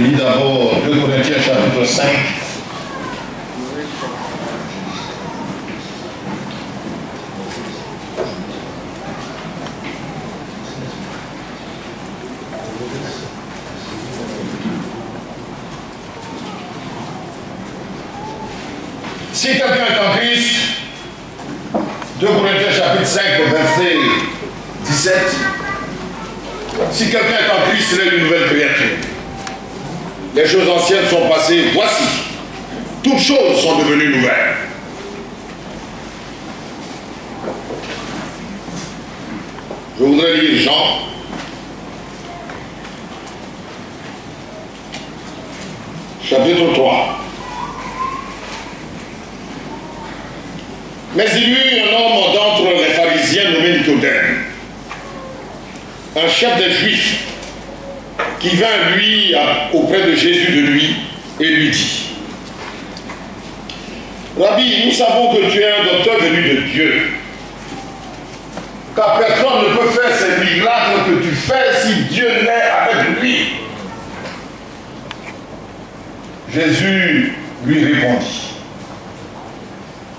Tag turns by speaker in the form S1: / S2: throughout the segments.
S1: lis d'abord 2 Corinthiens chapitre 5. Si quelqu'un est en Christ, 2 Corinthiens chapitre 5, verset 17, si quelqu'un est en Christ, il est une nouvelle créature. Les choses anciennes sont passées, voici, toutes choses sont devenues nouvelles. Je voudrais lire Jean, chapitre 3. Mais il y eut un homme d'entre les pharisiens nommé Nicodème, un chef des Juifs, qui vint lui auprès de Jésus de lui et lui dit: Rabbi, nous savons que tu es un docteur venu de Dieu, car personne ne peut faire ces miracles que tu fais si Dieu n'est avec lui. Jésus lui répondit: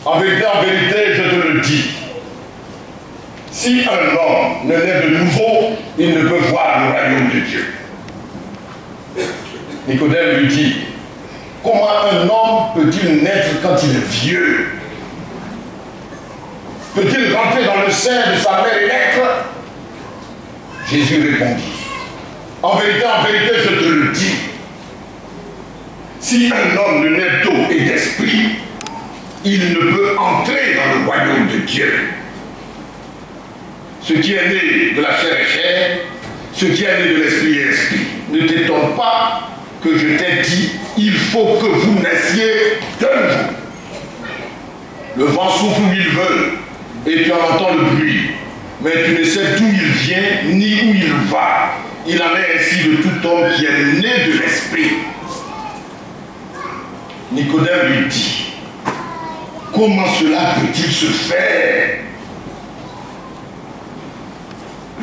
S1: en vérité, je te le dis, si un homme ne naît de nouveau, il ne peut voir le royaume de Dieu. Nicodème lui dit: comment un homme peut-il naître quand il est vieux? Peut-il rentrer dans le sein de sa mère et naître? Jésus répondit: en vérité, je te le dis, si un homme ne naît d'eau et d'esprit, il ne peut entrer dans le royaume de Dieu. Ce qui est né de la chair est chair, ce qui est né de l'esprit est esprit. Ne t'étonne pas que je t'ai dit, il faut que vous naissiez de nouveau. Le vent souffle où il veut, et tu en entends le bruit, mais tu ne sais d'où il vient, ni où il va. Il en est ainsi de tout homme qui est né de l'esprit. Nicodème lui dit: comment cela peut-il se faire?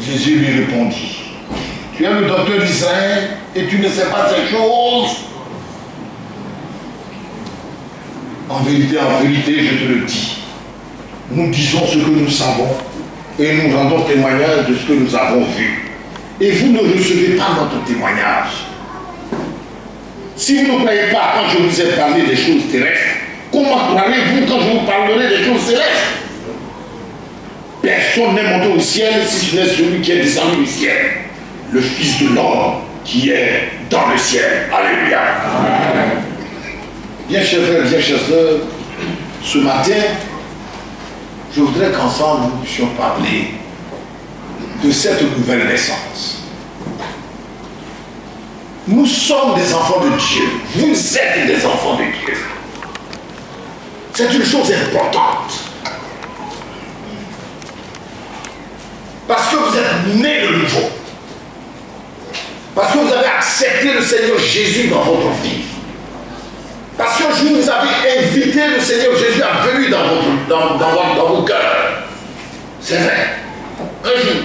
S1: Jésus lui répondit: tu es le docteur d'Israël et tu ne sais pas ces choses? En vérité, je te le dis, nous disons ce que nous savons et nous rendons témoignage de ce que nous avons vu. Et vous ne recevez pas notre témoignage. Si vous ne croyez pas quand je vous ai parlé des choses terrestres, comment croirez-vous quand je vous parlerai des choses célestes? Personne n'est monté au ciel si ce n'est celui qui est descendu du ciel, le Fils de l'homme qui est dans le ciel. Alléluia. Amen. Bien chers frères, bien chères sœurs, ce matin, je voudrais qu'ensemble nous puissions parler de cette nouvelle naissance. Nous sommes des enfants de Dieu. Vous êtes des enfants de Dieu. C'est une chose importante. Parce que vous êtes nés de nouveau. Parce que vous avez accepté le Seigneur Jésus dans votre vie. Parce qu'un jour vous avez invité le Seigneur Jésus à venir dans vos cœurs. C'est vrai. Un jour.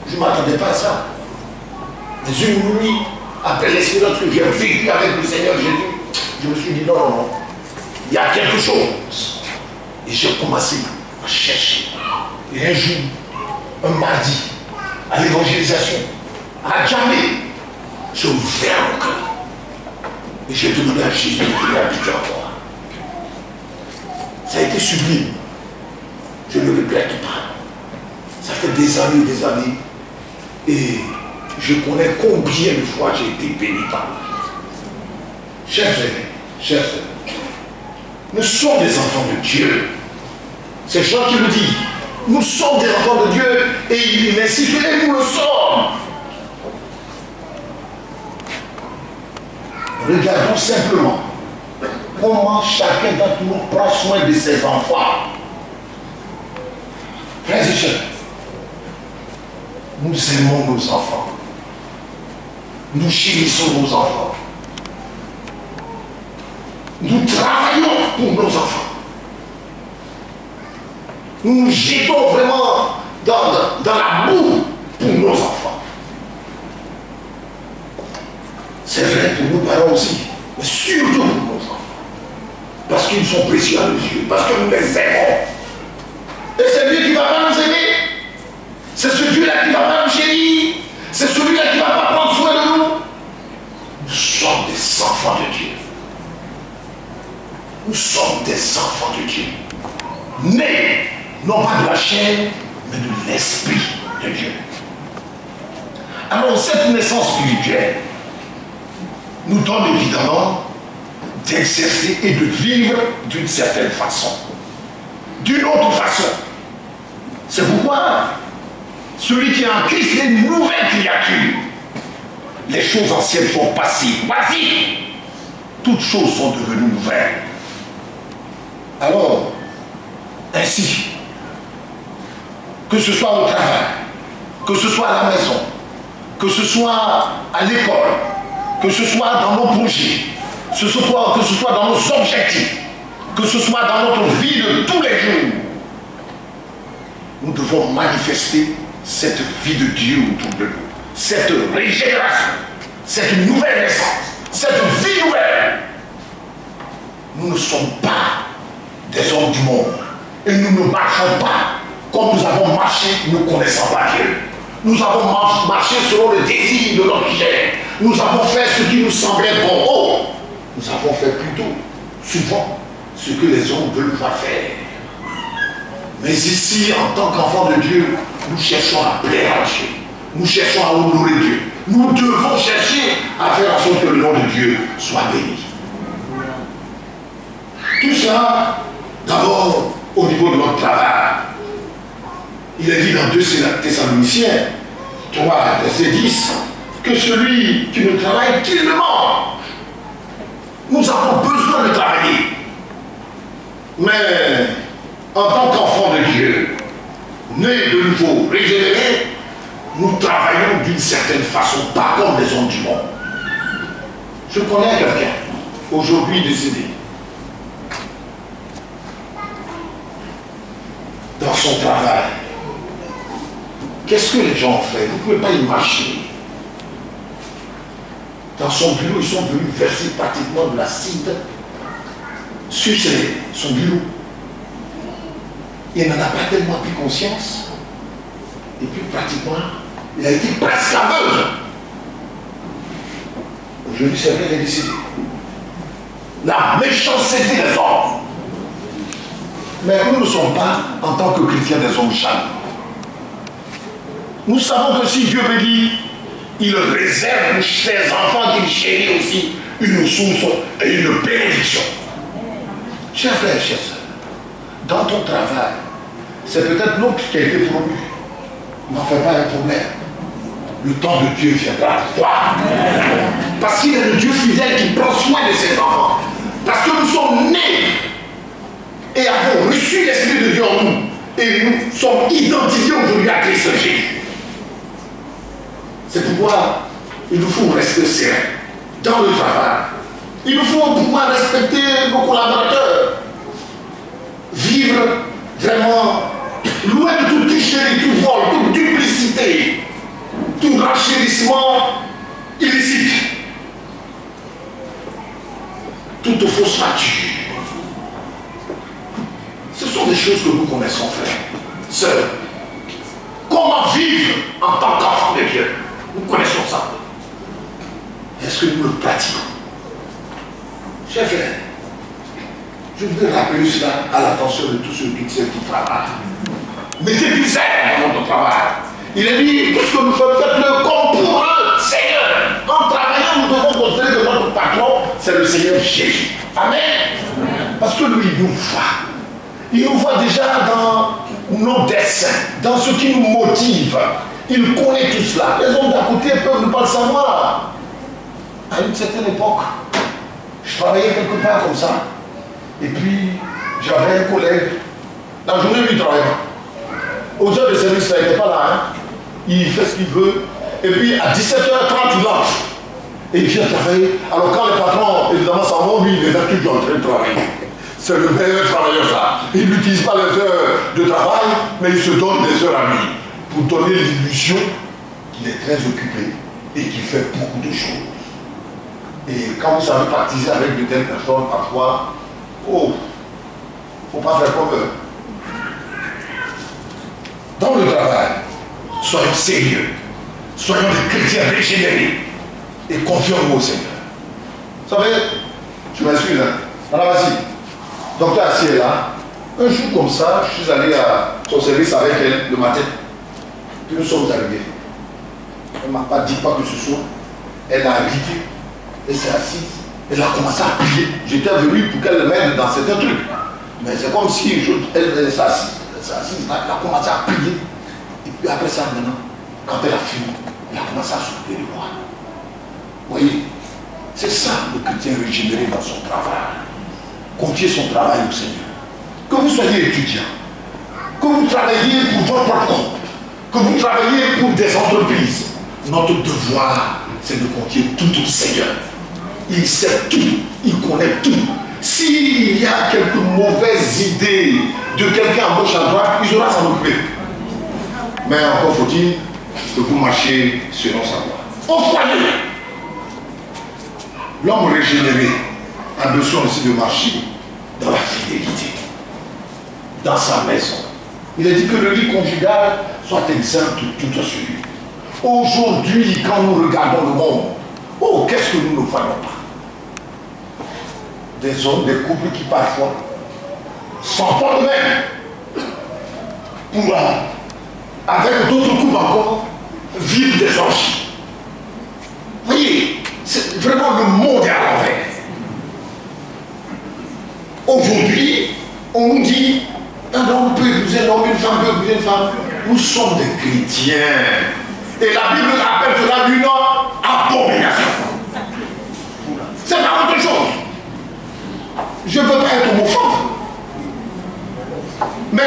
S1: Je ne m'attendais pas à ça. Mais une nuit, après l'expérience que j'ai vécue avec le Seigneur Jésus, je me suis dit non, il y a quelque chose. Et j'ai commencé à chercher. Et un jour, un mardi, à l'évangélisation, à Djamé, j'ai ouvert mon cœur. Et j'ai demandé à Jésus de venir habiter en moi. Ça a été sublime. Je ne le regrette pas. Ça fait des années. Et je connais combien de fois j'ai été béni par lui. Chers frères, nous sommes des enfants de Dieu. C'est Jean qui le dit. Nous sommes des enfants de Dieu et il insiste, et nous le sommes. Regardons simplement comment chacun d'entre nous prend soin de ses enfants. Frères et sœurs, nous aimons nos enfants. Nous chérissons nos enfants. Nous travaillons pour nos enfants. Nous nous jetons vraiment dans la boue pour nos enfants. C'est vrai pour nos parents aussi, mais surtout pour nos enfants. Parce qu'ils sont précieux à nos yeux, parce que nous les aimons. Et c'est Dieu qui ne va pas nous aider. C'est ce Dieu-là qui ne va pas nous chérir. C'est celui-là qui ne va pas prendre soin de nous. Nous sommes des enfants de Dieu. Nous sommes des enfants de Dieu. Nés, non pas de la chair, mais de l'esprit de Dieu. Alors cette naissance spirituelle nous donne évidemment d'exercer et de vivre d'une certaine façon. D'une autre façon. C'est pourquoi celui qui est en Christ est une nouvelle créature. Les choses anciennes sont passées. Voici, toutes choses sont devenues nouvelles. Alors, ainsi, que ce soit au travail, que ce soit à la maison, que ce soit à l'école, que ce soit dans nos projets, que ce soit dans nos objectifs, que ce soit dans notre vie de tous les jours, nous devons manifester cette vie de Dieu autour de nous, cette régénération, cette nouvelle naissance, cette vie nouvelle. Nous ne sommes pas des hommes du monde et nous ne marchons pas comme nous avons marché ne connaissant pas Dieu. Nous avons marché selon le désir de notre chair. Nous avons fait ce qui nous semblait bon. Oh, nous avons fait plutôt, souvent, ce que les hommes veulent pas faire. Mais ici, en tant qu'enfants de Dieu, nous cherchons à plaire à Dieu. Nous cherchons à honorer Dieu. Nous devons chercher à faire en sorte que le nom de Dieu soit béni. Tout ça, d'abord, au niveau de notre travail. Il est dit dans 2 Thessaloniciens 3, verset 10, que celui qui ne travaille, qu'il ne mange. Nous avons besoin de travailler. Mais, en tant qu'enfants de Dieu, nés de nouveau, régénérés, nous travaillons d'une certaine façon, pas comme les hommes du monde. Je connais quelqu'un, aujourd'hui décédé, dans son travail. Qu'est-ce que les gens ont fait? Vous ne pouvez pas imaginer. Dans son bureau, ils sont venus verser pratiquement de l'acide sur son bureau. Il n'en a pas tellement pris conscience. Et puis pratiquement, il a été presque aveugle. Aujourd'hui, c'est vrai, il est décédé. La méchanceté des hommes. Mais nous ne sommes pas, en tant que chrétiens, des hommes charnels. Nous savons que si Dieu bénit, il réserve pour ses enfants qu'il chérit aussi une source et une bénédiction. Chers frères, chers sœurs, dans ton travail, c'est peut-être l'autre qui a été promu. N'en fais pas un problème. Le temps de Dieu viendra pour toi. Parce qu'il est le Dieu fidèle qui prend soin de ses enfants. Parce que nous sommes nés et avons reçu l'Esprit de Dieu en nous. Et nous sommes identifiés aujourd'hui à Christ Jésus. C'est pourquoi il nous faut rester serein dans le travail. Il nous faut pouvoir respecter nos collaborateurs. Vivre vraiment loin de toute tricherie, tout vol, toute duplicité, tout renchérissement illicite, toute fausse facture. Ce sont des choses que nous connaissons, frères, sœurs. Comment vivre en tant qu'enfant de Dieu? Nous connaissons ça. Est-ce que nous le pratiquons? Chers frères, je voudrais rappeler cela à l'attention de tous ceux qui travaillent. Mettez du zèle dans notre travail. Il est dit, tout ce que nous faisons, faites-le comme pour le Seigneur. En travaillant, nous devons considérer que notre patron, c'est le Seigneur Jésus. Amen. Parce que lui, il nous voit. Il nous voit déjà dans nos desseins, dans ce qui nous motive. Il connaît tout cela. Les hommes d'à côté peuvent ne pas le savoir. À une certaine époque, je travaillais quelque part comme ça. Et puis, j'avais un collègue. La journée, lui, il travaillait pas. Aux heures de service, il n'était pas là. Hein. Il fait ce qu'il veut. Et puis, à 17h30, il entre. Et il vient travailler. Alors, quand le patron, évidemment, s'en va, lui, il est là toujours en train de travailler. C'est le meilleur travailleur, ça. Il n'utilise pas les heures de travail, mais il se donne des heures à lui. Pour donner l'illusion qu'il est très occupé et qu'il fait beaucoup de choses. Et quand vous savez partir avec de telles personnes, parfois, oh, faut pas faire comme eux. Dans le travail, soyons sérieux, soyons des chrétiens régénérés et confions-nous au Seigneur. Vous savez, je m'excuse, hein. Alors vas-y, docteur Assis est là. Un jour comme ça, je suis allé à son service avec elle le matin. Puis nous sommes arrivés. Elle ne m'a pas dit quoi que ce soit. Elle a arrivé. Elle s'est assise. Elle a commencé à prier. J'étais venu pour qu'elle m'aide dans certains trucs. Mais c'est comme si elle s'est assise. Elle s'est assise. Elle a commencé à prier. Et puis après ça, maintenant, quand elle a fini, elle a commencé à s'occuper de moi. Vous voyez, c'est ça le chrétien régénéré dans son travail. Confiez son travail au Seigneur. Que vous soyez étudiant, que vous travaillez pour votre propre compte, que vous travaillez pour des entreprises, notre devoir, c'est de confier tout au Seigneur. Il sait tout, il connaît tout. S'il y a quelques mauvaises idées de quelqu'un à gauche à droite, il aura s'en occuper. Mais encore faut-il que vous marchiez selon sa voie. Au foyer, l'homme régénéré a besoin aussi de marcher dans la fidélité, dans sa maison. Il a dit que le lit conjugal soit exempt de toute souillure. Aujourd'hui, quand nous regardons le monde, oh, qu'est-ce que nous ne voyons pas? Des hommes, des couples qui parfois s'entendent même pour, avec d'autres couples encore, vivre des anges. Vous voyez, c'est vraiment le monde est à l'envers. Aujourd'hui, on nous dit, un homme peut épouser un homme, une femme peut épouser une femme. Nous sommes des chrétiens. Et la Bible appelle cela une abomination. C'est pas autre chose. Je ne veux pas être homophobe. Mais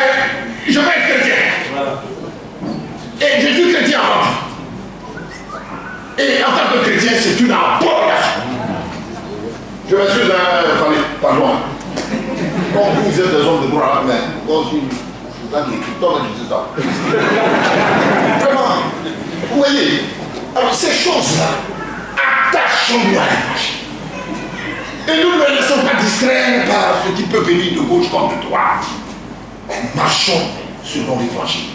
S1: je veux être chrétien. Et je suis chrétien avant tout. Et en tant que chrétien, c'est une abomination. Je m'excuse, pardon. Quand vous êtes des hommes de droit, mais moi aussi, c'est ça qui est tout le temps qui dit ça. Vraiment, vous voyez, alors ces choses-là, attachons-nous à l'évangile. Et nous ne les laissons pas distraire par ce qui peut venir de gauche comme de droite. Marchons selon l'évangile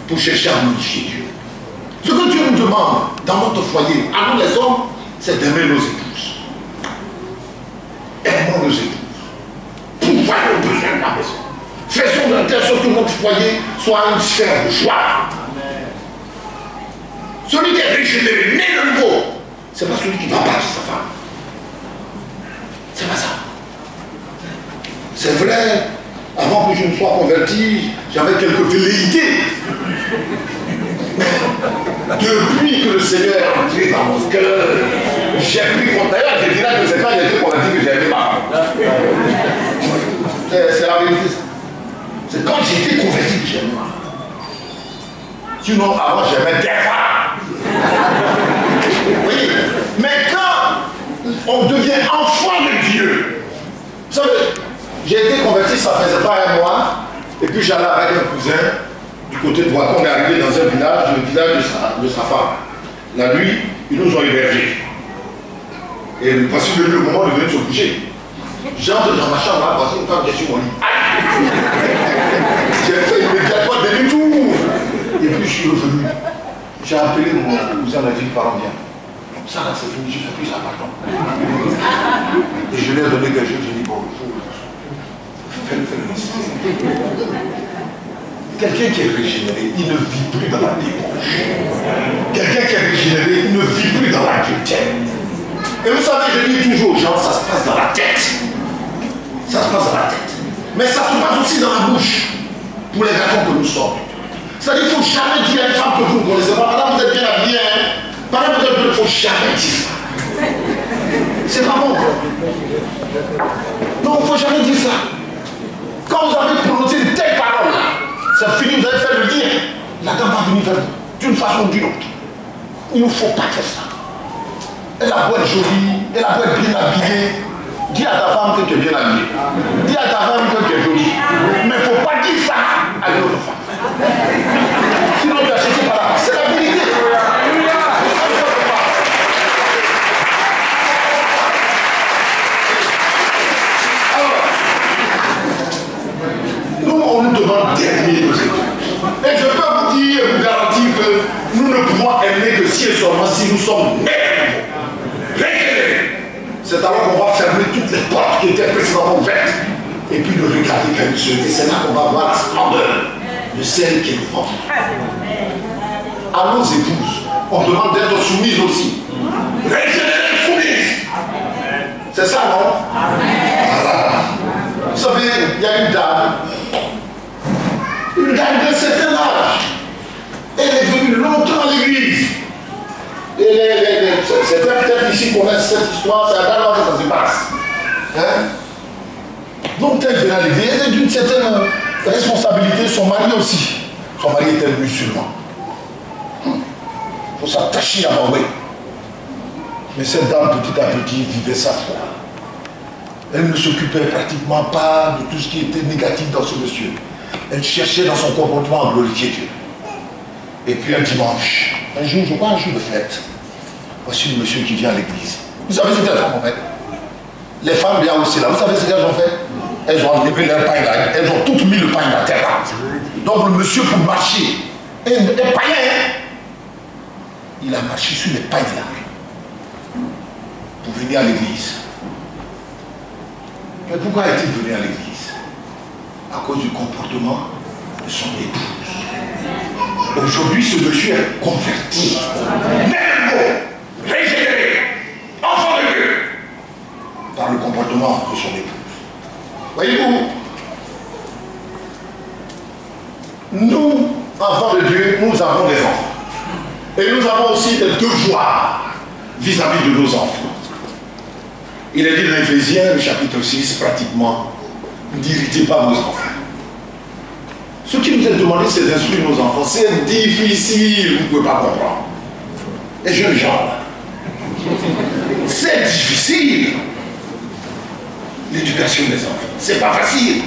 S1: pour chercher à modifier Dieu. Ce que Dieu nous demande dans notre foyer, à nous les hommes, c'est d'aimer nos épouses. Aimons nos épouses. Pour voir le besoin de la maison. Faisons de telle sorte que notre foyer soit une sphère de joie. Celui qui est régénéré, né de nouveau, c'est pas celui qui va battre sa femme. C'est pas ça. C'est vrai, avant que je ne sois converti, j'avais quelques velléités. Depuis que le Seigneur est entré dans mon cœur, j'ai pris mon tailleur, je dirais que c'est quand j'ai été converti que j'ai aimé ma femme. C'est la vérité. C'est quand j'ai été converti que j'ai aimé ma femme. Sinon, avant, j'aimais des femmes. Oui, mais quand on devient enfant de Dieu, vous savez, j'ai été converti, ça faisait pas un mois, et puis j'allais avec un cousin du côté droit. On est arrivé dans un village, le village de sa femme. La nuit, ils nous ont hébergés. Et voici le moment de venir se coucher. J'entre dans ma chambre, là, voici une femme qui est sur mon lit. J'ai fait immédiatement demi-tour. Et puis je suis revenu. J'ai appelé mon cousin, il a dit, parents, viens. Ça là, c'est fini, je ne fais plus ça, pardon. Et je lui ai donné quelque chose, j'ai dit, bon, fais le quelqu'un qui est régénéré, il ne vit plus dans la débauche. Quelqu'un qui est régénéré, il ne vit plus dans la culture. Et vous savez, je dis toujours aux gens, ça se passe dans la tête. Ça se passe dans la tête. Mais ça se passe aussi dans la bouche, pour les garçons que nous sommes. C'est-à-dire qu'il ne faut jamais dire à une femme que vous ne connaissez pas, madame, vous êtes bien habillée, hein. Madame, il ne faut jamais dire ça. C'est pas bon. Non, il ne faut jamais dire ça. Quand vous avez prononcé une telle parole, c'est fini, vous avez fait le lien. La dame va venir vers vous, d'une façon ou d'une autre. Il ne faut pas faire ça. Elle a beau être jolie, elle a beau être bien habillée. Dis à ta femme que tu es bien habillée. Dis à ta femme que tu es jolie. Mais il ne faut pas dire ça à une autre femme. Sinon tu as acheté par là. C'est la vérité. on nous demande d'aimer nos épouses. Et je peux vous dire, vous garantir que nous ne pouvons aimer que si et seulement si nous sommes nés. C'est alors qu'on va fermer toutes les portes qui étaient précédemment ouvertes. Et puis de regarder comme Dieu. Et c'est là qu'on va voir la splendeur de celle qui est devant. À nos épouses, on demande d'être soumises aussi. Régénérées, soumises. C'est ça, non? Voilà. Vous savez, il y a une dame d'un certain âge. Elle est venue longtemps à l'église. Et c'est peut-être ici qu'on a cette histoire, c'est à Dallas que ça se passe. Hein? Donc, elle vient à l'église, elle est d'une certaine responsabilité, son mari aussi. Son mari était musulman. Il faut s'attacher à Mahomet. Mais cette dame, petit à petit, vivait sa foi. Elle ne s'occupait pratiquement pas de tout ce qui était négatif dans ce monsieur. Elle cherchait dans son comportement à glorifier Dieu. Et puis un dimanche, un jour, je crois un jour de fête, voici le monsieur qui vient à l'église. Vous savez ce qu'elles ont fait? Les femmes bien aussi là, vous savez ce qu'elles ont fait? Elles ont enlevé leur pain là, elles ont toutes mis le pain à terre là. Donc le monsieur pour marcher, un païen, hein? Il a marché sur les pains là pour venir à l'église. Mais pourquoi est-il venu à l'église? À cause du comportement de son épouse. Aujourd'hui, ce monsieur est converti, nouveau, régénéré, enfant de Dieu, par le comportement de son épouse. Voyez-vous, nous, enfants de Dieu, nous avons des enfants. Et nous avons aussi des devoirs vis-à-vis de nos enfants. Il est dit dans Éphésiens, le chapitre 6, pratiquement, n'irritez pas vos enfants. Ce qui nous est demandé, c'est d'instruire nos enfants. C'est difficile, vous ne pouvez pas comprendre. Les jeunes gens, là, c'est difficile. L'éducation des enfants, c'est pas facile.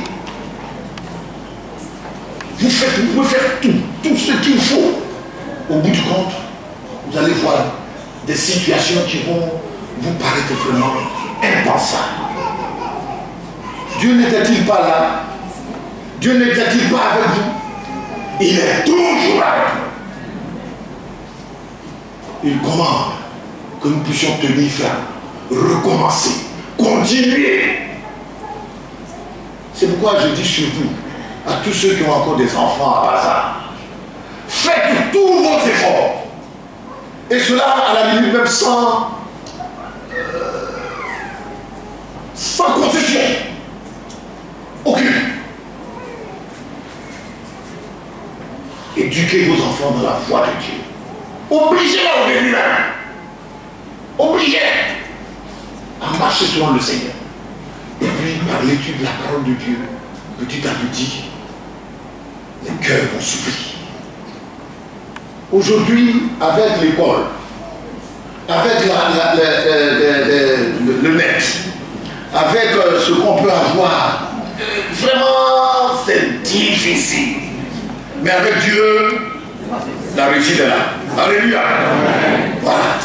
S1: Vous pouvez faire tout ce qu'il faut. Au bout du compte, vous allez voir des situations qui vont vous paraître vraiment impensables. Dieu n'était-il pas là? Dieu n'était-il pas avec vous? Il est toujours avec nous. Il commande que nous puissions tenir ferme, recommencer, continuer. C'est pourquoi je dis surtout à tous ceux qui ont encore des enfants à bas âge, faites tous vos efforts. Et cela à la limite même sans concession. Aucune. Éduquez vos enfants dans la voie de Dieu. Obligez-les au début même. Obligez à marcher selon le Seigneur. Et puis, par l'étude de la parole de Dieu, petit à petit, les cœurs vont s'ouvrir. Aujourd'hui, avec l'école, avec le net, avec ce qu'on peut avoir, vraiment, c'est difficile. Mais avec Dieu, la réussite est là. Alléluia. Voilà.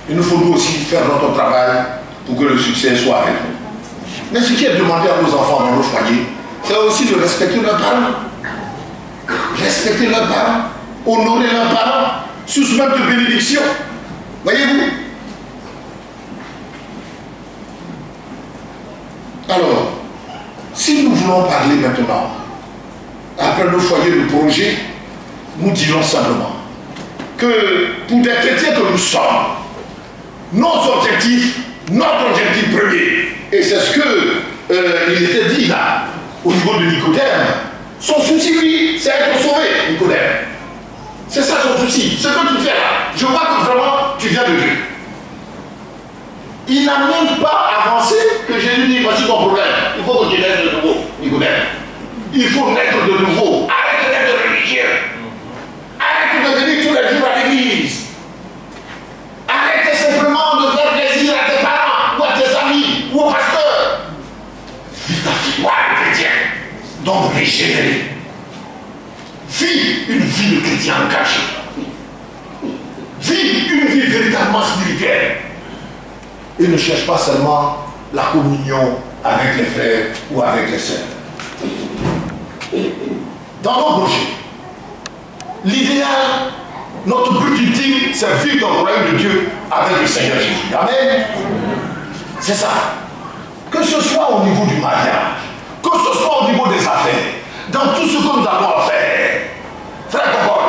S1: Il nous faut nous aussi faire notre travail pour que le succès soit avec nous. Mais ce qui est demandé à nos enfants dans nos foyers, c'est aussi de respecter leurs parents. Respecter leurs parents, honorer leurs parents, sous ce même de bénédiction. Voyez-vous? Alors, si nous voulons parler maintenant, après nos foyers de projet, nous dirons simplement que pour des chrétiens que nous sommes, notre objectif premier, et c'est ce qu'il était dit là, au niveau de Nicodème, son souci, lui, c'est être sauvé, Nicodème. C'est ça son souci. Ce que tu fais là, je vois que vraiment, tu viens de Dieu. Il n'a même pas avancé que Jésus dit, voici ton problème. Il faut que tu naisses de nouveau, Nicodème. Il faut naître de nouveau. Arrête d'être religieux. Arrête de venir tous les jours à l'église. Arrête simplement de faire plaisir à tes parents, ou à tes amis, ou au pasteur. Vis ta foi chrétienne, donc régénérée. Vis une vie de chrétien engagé. Vis une vie véritablement spirituelle. Et ne cherche pas seulement la communion avec les frères ou avec les sœurs. dans nos projets, l'idéal, notre but ultime, c'est vivre dans le royaume de Dieu avec le Seigneur Jésus. Amen. C'est ça. Que ce soit au niveau du mariage, que ce soit au niveau des affaires, dans tout ce que nous avons à faire, frère Paul,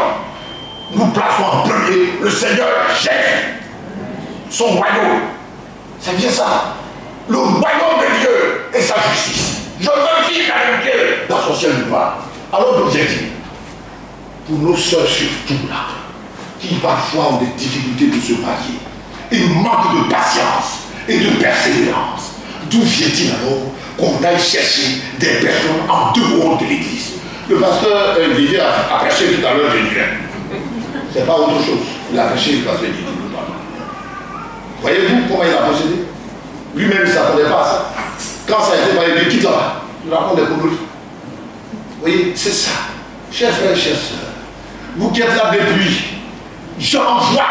S1: nous plaçons en premier le Seigneur Jésus, son royaume. C'est bien ça. Le royaume de Dieu et sa justice. Je veux vivre avec Dieu dans son ciel du bas. Alors l'objectif, pour nos soeurs surtout là, qui parfois ont des difficultés de se marier, ils manquent de patience et de persévérance. D'où vient-il alors qu'on aille chercher des personnes en dehors de l'église? Le pasteur Didier a prêché tout à l'heure de Dieu. C'est pas autre chose. Il a prêché le pasteur Didier. Voyez-vous comment il a procédé? Lui-même il ne s'attendait pas à ça. Quand ça a été parlé, il quitte là-bas. Il raconte des conneries. Vous voyez, c'est ça. Chers frères, chers sœurs, vous qui êtes là depuis, j'en vois.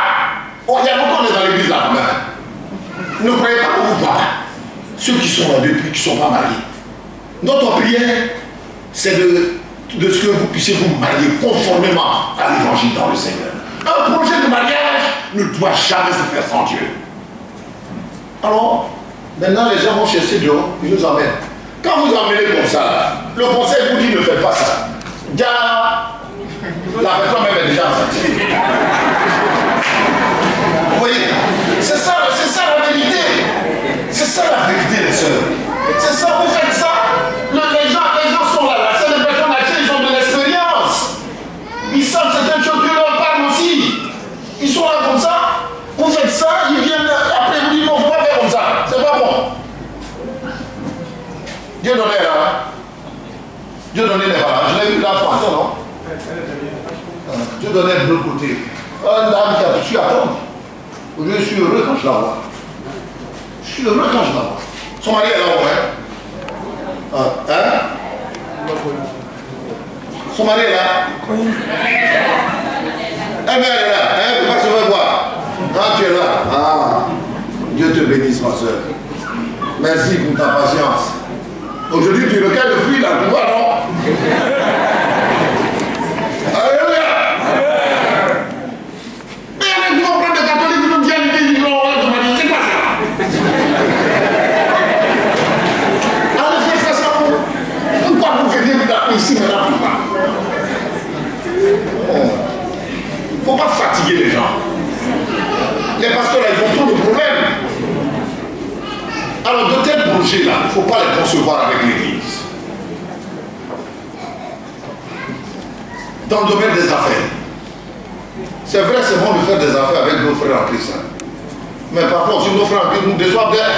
S1: Oh, il y a longtemps qu'on est dans l'église là quand même. Ne croyez pas qu'on vous parle. Ceux qui sont là depuis, qui ne sont pas mariés. Notre prière, c'est de ce que vous puissiez vous marier conformément à l'évangile dans le Seigneur. Un projet de mariage ne doit jamais se faire sans Dieu. Alors, maintenant les gens vont chercher dehors, ils nous emmènent. Quand vous emmenez comme ça, le conseil vous dit ne faites pas ça. Gars, la personne même est déjà enceinte. Vous voyez, c'est ça la vérité. C'est ça la vérité, les sœurs. C'est ça, vous faites ça. Les gens sont là, c'est des personnes âgées, ils ont de l'expérience. Ils savent certaines choses que leur parlent aussi. Ils sont là comme ça. Vous faites ça, ils viennent après vous dire non, il ne faut pas faire comme ça. C'est pas bon. Dieu donnait là. Dieu donnait les balles. Je l'ai vu là français, non? Dieu donnait de l'autre côté. Une dame qui a su attendre. Je suis heureux quand je la vois. Je suis heureux quand je la vois. Son mari est là-haut, hein? Hein? Son mari est là. Eh bien, elle est là. Hein? Il ne faut pas se revoir. Ah, tu es là. Ah, Dieu te bénisse, ma soeur. Merci pour ta patience. Aujourd'hui, tu recueilles le fruit, là, tu vois, non? Alléluia! Mais il y a des grands de catholiques qui nous viennent dire non, c'est pas ça. Alors, je fais ça pour. Pourquoi vous venez vous ici, maintenant, pourquoi? Il ne faut pas fatiguer les gens. Les pasteurs, là, ils ont trop de problèmes. Alors, de tels projets-là, il ne faut pas les concevoir avec l'Église. Dans le domaine des affaires, c'est vrai, c'est bon de faire des affaires avec nos frères en Christ. Mais par contre, si nos frères en Christ nous déçoivent bien,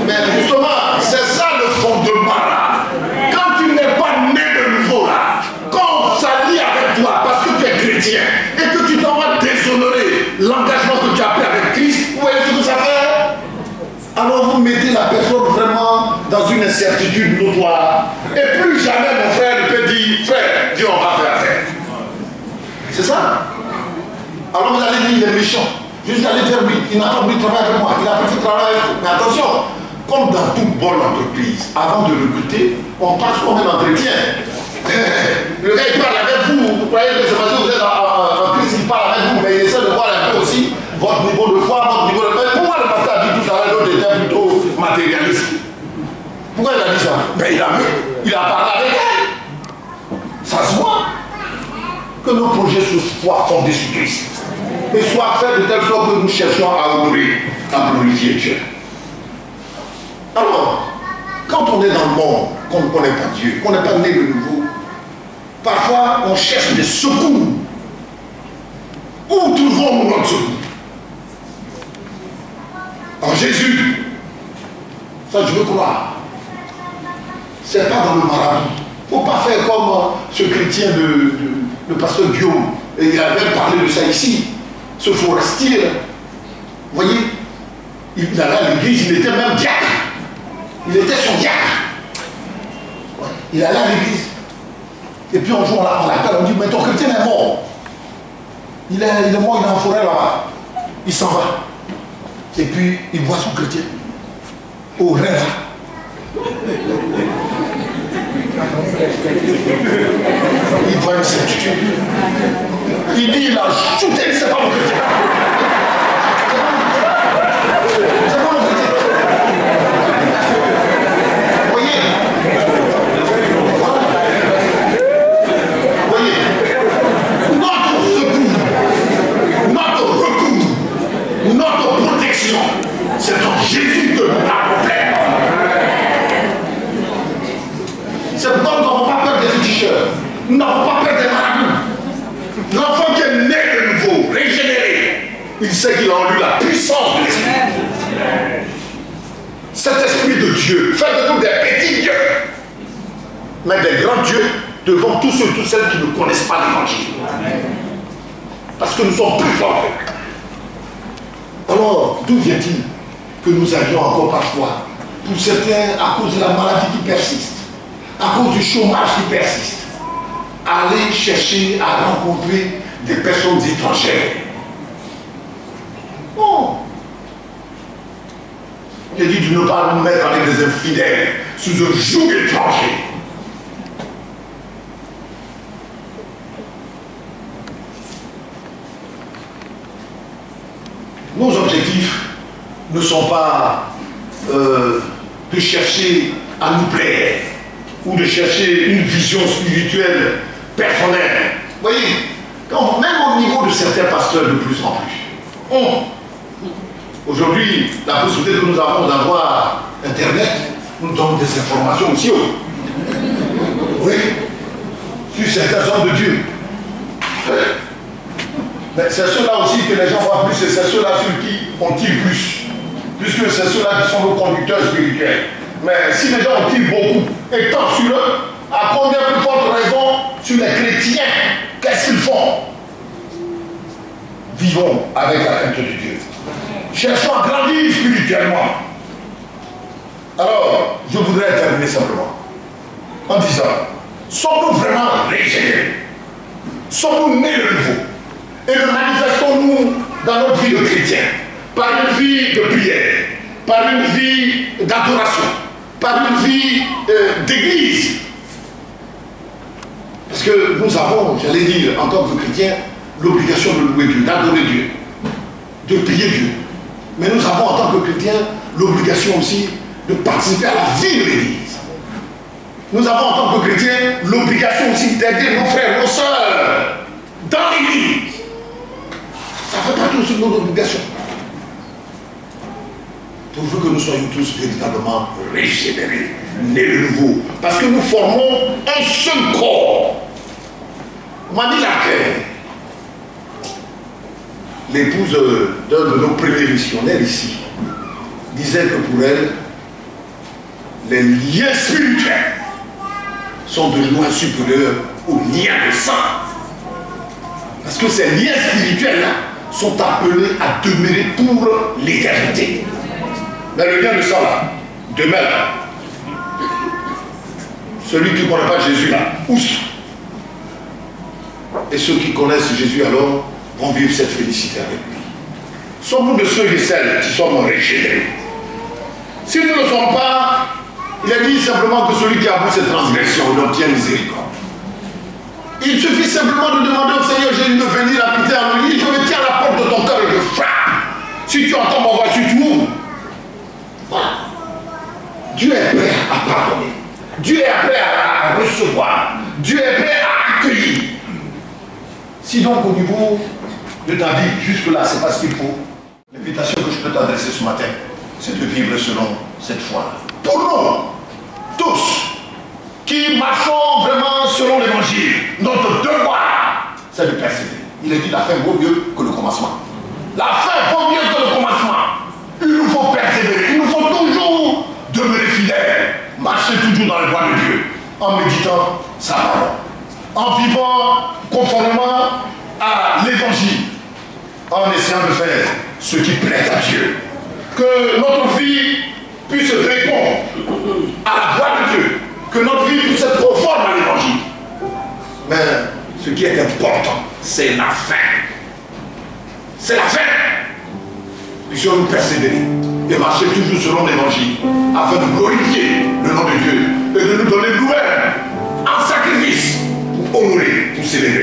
S1: mais justement, c'est ça le fondement là. Quand tu n'es pas né de nouveau là, quand on s'allie avec toi parce que tu es chrétien et que tu t'en vas déshonorer l'engagement que tu as pris avec Christ, vous voyez ce que ça fait? Alors vous mettez la personne vraiment dans une incertitude notoire. Et plus jamais mon frère ne peut dire, frère, Dieu on va faire affaire. C'est ça. Alors vous allez dire, il est méchant. Je suis allé faire lui, il n'a pas voulu travailler avec moi, il a préféré travailler avec moi. Mais attention, comme dans toute bonne entreprise, avant de recruter, on passe comme un entretien. Le gars il parle avec vous, vous croyez que c'est parce que vous êtes en Christ, il parle avec vous, mais il essaie de voir un peu aussi votre niveau de foi, votre niveau de paix. Pourquoi le pasteur a dit tout à l'heure, l'autre était plutôt matérialiste? Pourquoi il a dit ça? Ben il a vu, il a parlé avec elle. Ça se voit. Que nos projets soient fondés sur Christ. Et soient faits de telle sorte que nous cherchons à honorer, à glorifier Dieu. Alors, quand on est dans le monde, qu'on ne connaît pas Dieu, qu'on n'est pas né de nouveau, parfois on cherche des secours. Où trouvons-nous notre secours? En Jésus. Ça, je veux croire. C'est pas dans le marabout. Il ne faut pas faire comme ce chrétien de pasteur Guillaume. Et il avait parlé de ça ici. Ce forestier. Vous voyez, il allait à l'église, il était même diacre. Il était son diacre. Il allait à l'église. Et puis un jour, on l'appelle, on dit, mais ton chrétien est mort. Il est mort, il est en forêt là-bas. Il s'en va. Et puis, il voit son chrétien. Au rein là. Il voit une certitude. Il dit, il a shooté, c'est pas mon chrétien. C'est pas mon chrétien. Vous voyez? Vous voyez? Notre secours, notre recours, notre protection, c'est en Jésus que nous l'avons fait. C'est pourquoi nous n'avons pas peur des féticheurs. Nous n'avons pas peur des marabouts. L'enfant qui est né de nouveau, régénéré, il sait qu'il a en lui la puissance de l'esprit. Cet esprit de Dieu fait de nous des petits dieux, mais des grands dieux devant tous ceux et toutes celles qui ne connaissent pas l'évangile. Parce que nous sommes plus forts. Alors, d'où vient-il que nous agions encore parfois, pour certains, à cause de la maladie qui persiste, à cause du chômage qui persiste, aller chercher à rencontrer des personnes étrangères? Non. Il est dit de ne pas nous mettre avec des infidèles sous un joug étranger. Nos objectifs ne sont pas de chercher à nous plaire ou de chercher une vision spirituelle personnelle. Vous voyez, même au niveau de certains pasteurs de plus en plus, aujourd'hui, la possibilité que nous avons d'avoir Internet nous donne des informations aussi. Oui, sur certains hommes de Dieu. Mais c'est ceux-là aussi que les gens voient plus, et c'est ceux-là sur qui on tire plus. Puisque c'est ceux-là qui sont nos conducteurs spirituels. Mais si les gens tirent beaucoup et tant sur eux, à combien plus forte raison sur les chrétiens, qu'est-ce qu'ils font? Vivons avec la crainte de Dieu. Cherchons à grandir spirituellement. Alors, je voudrais terminer simplement en disant, sommes-nous vraiment régénérés? Sommes-nous nés de nouveau? Et le manifestons-nous dans notre vie de chrétien, par une vie de prière, par une vie d'adoration, par une vie d'église. Parce que nous avons, j'allais dire, en tant que chrétiens, l'obligation de louer Dieu, d'adorer Dieu, de prier Dieu. Mais nous avons en tant que chrétiens l'obligation aussi de participer à la vie de l'église. Nous avons en tant que chrétiens l'obligation aussi d'aider nos frères, nos sœurs dans l'église. Ça fait partie aussi de nos obligations. Pourvu que nous soyons tous véritablement régénérés, nés de nouveau. Parce que nous formons un seul corps. Mani Laquais, l'épouse d'un de nos premiers missionnaires ici, disait que pour elle, les liens spirituels sont de loin supérieurs aux liens de sang. Parce que ces liens spirituels-là sont appelés à demeurer pour l'éternité. Mais le lien de sang là, demeure. Celui qui ne connaît pas Jésus là, ousse. Et ceux qui connaissent Jésus alors vont vivre cette félicité avec lui. Sommes-nous de ceux et celles qui sommes régénérés? Si nous ne le sommes pas, il a dit simplement que celui qui avoue ses transgressions, il obtient miséricorde. Il suffit simplement de demander au Seigneur Jésus de venir habiter en lui. Je me tiens à la porte de ton cœur et je frappe. Si tu entends ma voix, tu t'ouvres. Voilà. Dieu est prêt à pardonner. Dieu est prêt à recevoir. Dieu est prêt à accueillir. Si donc au niveau de ta vie, jusque-là, c'est pas ce qu'il faut. L'invitation que je peux t'adresser ce matin, c'est de vivre selon cette foi. Pour nous, tous, qui marchons vraiment selon l'évangile, notre devoir, c'est de persévérer. Il est dit la fin vaut mieux que le commencement. La fin vaut mieux que le commencement. Il nous faut persévérer, il nous faut toujours demeurer fidèles, marcher toujours dans le voie de Dieu, en méditant sa parole, en vivant conformément à l'évangile, en essayant de faire ce qui plaît à Dieu. Que notre vie puisse répondre à la voix de Dieu, que notre vie puisse être conforme à l'évangile. Mais ce qui est important, c'est la fin. C'est la fin. Puissions-nous persévérer et marcher toujours selon l'évangile, afin de glorifier le nom de Dieu et de nous donner nous-mêmes célébrer.